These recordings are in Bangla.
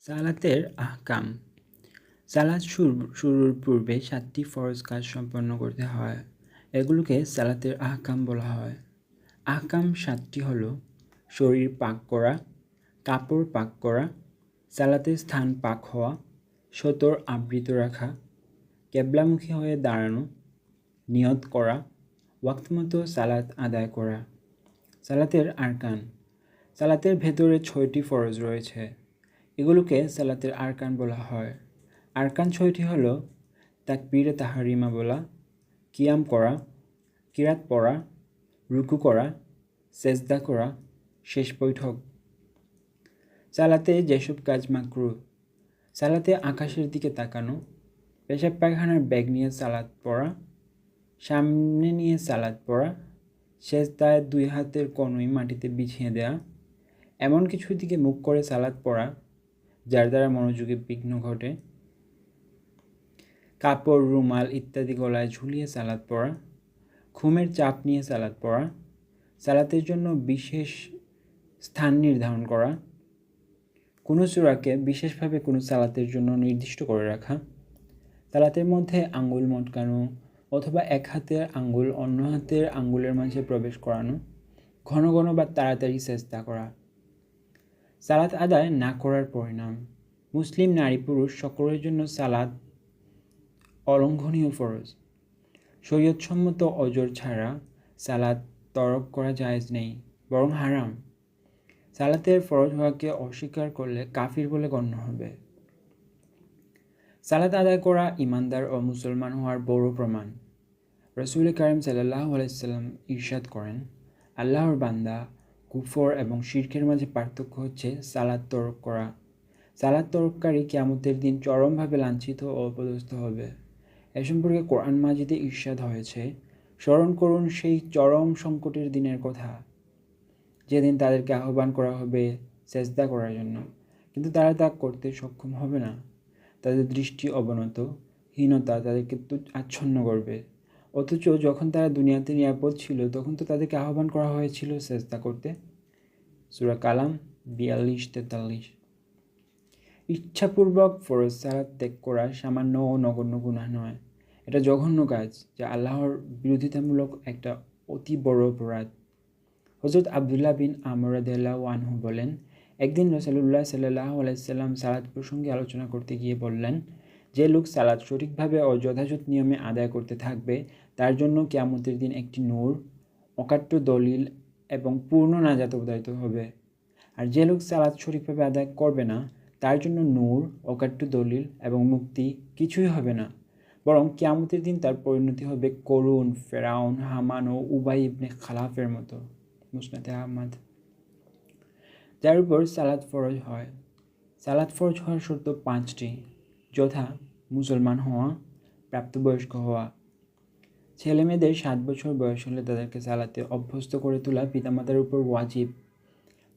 সালাতের আহকাম। সালাত শুরুর পূর্বে 7টি ফরজ কাজ সম্পন্ন করতে হয়। এগুলোকে সালাতের আহকাম বলা হয়। আহকাম 7টি হলো: শরীর পাক করা, কাপড় পাক করা, সালাতের স্থান পাক হওয়া, সতর আবৃত রাখা, কেবলামুখী হয়ে দাঁড়ানো, নিয়ত করা, ওয়াক্তমতো সালাত আদায় করা। সালাতের আরকান। সালাতের ভেতরে 6টি ফরজ রয়েছে। এগুলোকে সালাতের আরকান বলা হয়। আরকান 6টি হলো: তাকবীরে তাহরিমা বলা, কিয়াম করা, কিরাত পড়া, রুকু করা, সেজদা করা, শেষ বৈঠক। সালাতে যেসব কাজ মাকরুহ: সালাতে আকাশের দিকে তাকানো, পেশাব পায়খানার ব্যাগ নিয়ে সালাত পড়া, সামনে নিয়ে সালাত পড়া, সেজদায় 2 হাতের কনুই মাটিতে বিছিয়ে দেয়া, এমন কিছুর দিকে মুখ করে সালাত পড়া যার দ্বারা মনোযোগে বিঘ্ন ঘটে, কাপড়, রুমাল ইত্যাদি গলায় ঝুলিয়ে সালাত পড়া, ঘুমের চাপ নিয়ে সালাত পড়া, সালাতের জন্য বিশেষ স্থান নির্ধারণ করা, কোনো সূরাকে বিশেষভাবে কোনো সালাতের জন্য নির্দিষ্ট করে রাখা, সালাতের মধ্যে আঙ্গুল মটকানো অথবা এক হাতের আঙ্গুল অন্য হাতের আঙ্গুলের মাঝে প্রবেশ করানো, ঘন ঘন বা তাড়াতাড়ি সেজদা করা। সালাত আদায় না করার পরিণাম: মুসলিম নারী পুরুষ সকলের জন্য সালাত অলঙ্ঘনীয় ফরজ। শরীয়তসম্মত অজর ছাড়া সালাত তরক করা জায়েজ নেই, বরং হারাম। সালাতের ফরজ হওয়াকে অস্বীকার করলে কাফির বলে গণ্য হবে। সালাত আদায় করা ইমানদার ও মুসলমান হওয়ার বড় প্রমাণ। রাসূল কারীম সাল্লাল্লাহু আলাইহি ওয়াসাল্লাম ইরশাদ করেন, আল্লাহর বান্দা, কুফর এবং শিরকের মাঝে পার্থক্য হচ্ছে সালাত তরক করা। সালাত তরককারী কিয়ামতের দিন চরমভাবে লাঞ্ছিত ও অপদস্থ হবে। এ সম্পর্কে কোরআন মাজিদে ইরশাদ হয়েছে, স্মরণ করুন সেই চরম সংকটের দিনের কথা, যেদিন তাদেরকে আহ্বান করা হবে সেজদা করার জন্য, কিন্তু তারা তা করতে সক্ষম হবে না। তাদের দৃষ্টি অবনত, হীনতা তাদেরকে আচ্ছন্ন করবে। অথচ যখন তারা দুনিয়াতে নিরাপদ ছিল তখন তো তাদেরকে আহ্বান করা হয়েছিল সেজদা করতে। সূরা কালাম 42-43। ইচ্ছাপূর্বক ফরজ সালাত ত্যাগ করা সামান্য ও নগণ্য গুনাহ নয়, এটা জঘন্য কাজ যা আল্লাহর বিরোধিতামূলক একটা অতি বড় অপরাধ। হযরত আব্দুল্লাহ বিন আমর রাদিয়াল্লাহু আনহু বলেন, একদিন রাসূলুল্লাহ সাল্লাল্লাহু আলাইহি সাল্লাম সালাত প্রসঙ্গে আলোচনা করতে গিয়ে বললেন, যে লোক সালাত সঠিকভাবে ও যথাযথ নিয়মে আদায় করতে থাকবে তার জন্য কিয়ামতের দিন একটি নূর, অকাট্য দলিল এবং পূর্ণ নাজাত অবধারিত হবে। আর যে লোক সালাত সঠিকভাবে আদায় করবে না তার জন্য নূর, অকাট্য দলিল এবং মুক্তি কিছুই হবে না, বরং কিয়ামতের দিন তার পরিণতি হবে করুন, ফেরাউন, হামান ও উবাই ইবনে খালাফের মতো। মুসনাদে আহমদ। যার উপর সালাত ফরজ হয়। সালাত ফরজ হওয়ার শর্ত 5টি, যথা: মুসলমান হওয়া, প্রাপ্তবয়স্ক হওয়া। ছেলে মেয়েদের 7 বছর বয়স হলে তাদেরকে সালাতে অভ্যস্ত করে তোলা পিতামাতার উপর ওয়াজিব।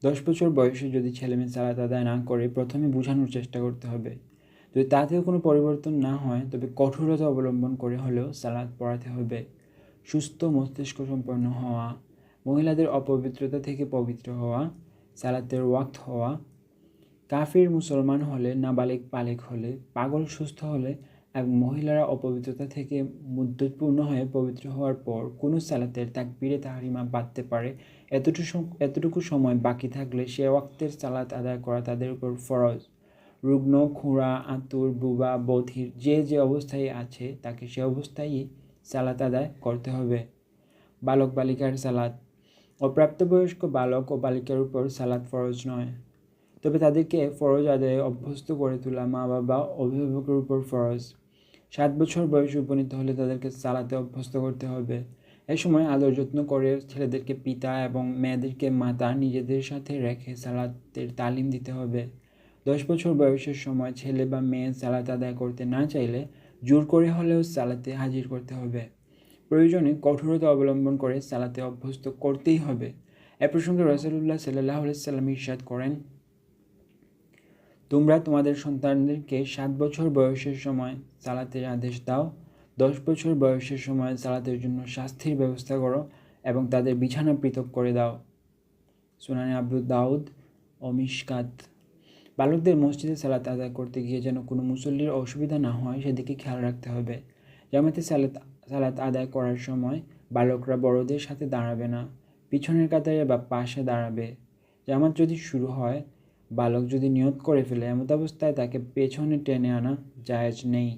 10 বছর বয়সে যদি ছেলে মেয়ে সালাত আদায় না করে প্রথমে বোঝানোর চেষ্টা করতে হবে। যদি তাতেও কোনো পরিবর্তন না হয় তবে কঠোরতা অবলম্বন করে হলেও সালাত পড়াতে হবে। সুস্থ মস্তিষ্ক সম্পন্ন হওয়া, মহিলাদের অপবিত্রতা থেকে পবিত্র হওয়া, সালাতের ওয়াক্ত হওয়া, কাফির মুসলমান হলে, নাবালিগ বালিগ হলে, পাগল সুস্থ হলে এবং মহিলারা অপবিত্রতা থেকে মুদ্দতপূর্ণ হয়ে পবিত্র হওয়ার পর কোনো সালাতের তাকবীরে তাহরিমা বাঁধতে পারে এতটুকু সময় বাকি থাকলে সে ওয়াক্তের সালাত আদায় করা তাদের উপর ফরজ। রুগ্ন, খুঁড়া, আতুর, বুবা, বধির যে অবস্থায় আছে তাকে সে অবস্থায়ই সালাত আদায় করতে হবে। বালক বালিকার সালাত। অপ্রাপ্তবয়স্ক বালক ও বালিকার উপর সালাত ফরজ নয়, তবে তাদেরকে ফরজ আদায়ে অভ্যস্ত করে তোলা মা বাবা অভিভাবকের উপর ফরজ। 7 বছর বয়সে উপনীত হলে তাদেরকে সালাতে অভ্যস্ত করতে হবে। এ সময় আদর যত্ন করে ছেলেদেরকে পিতা এবং মেয়েদেরকে মাতা নিজেদের সাথে রেখে সালাতের তালিম দিতে হবে। 10 বছর বয়সের সময় ছেলে বা মেয়ে সালাত আদায় করতে না চাইলে জোর করে হলেও সালাতে হাজির করতে হবে। প্রয়োজনে কঠোরতা অবলম্বন করে সালাতে অভ্যস্ত করতেই হবে। এ প্রসঙ্গে রাসূলুল্লাহ সাল্লাল্লাহু আলাইহি ওয়াসাল্লাম ইরশাদ করেন, তোমরা তোমাদের সন্তানদেরকে 7 বছর বয়সের সময় সালাতের আদেশ দাও, 10 বছর বয়সের সময় সালাতের জন্য শাস্তির ব্যবস্থা করো এবং তাদের বিছানা পৃথক করে দাও। সুনানে আবু দাউদ ও মিশকাত। বালকদের মসজিদে সালাত আদায় করতে গিয়ে যেন কোনো মুসল্লির অসুবিধা না হয় সেদিকে খেয়াল রাখতে হবে। জামাতে সালাত আদায় করার সময় বালকরা বড়দের সাথে দাঁড়াবে না, পিছনের কাতারে বা পাশে দাঁড়াবে। জামাত যদি শুরু হয়, বালক যদি নিয়ত করে ফেলে, এমতাবস্থায় তাকে পেছনে টেনে আনা জায়েজ নেই।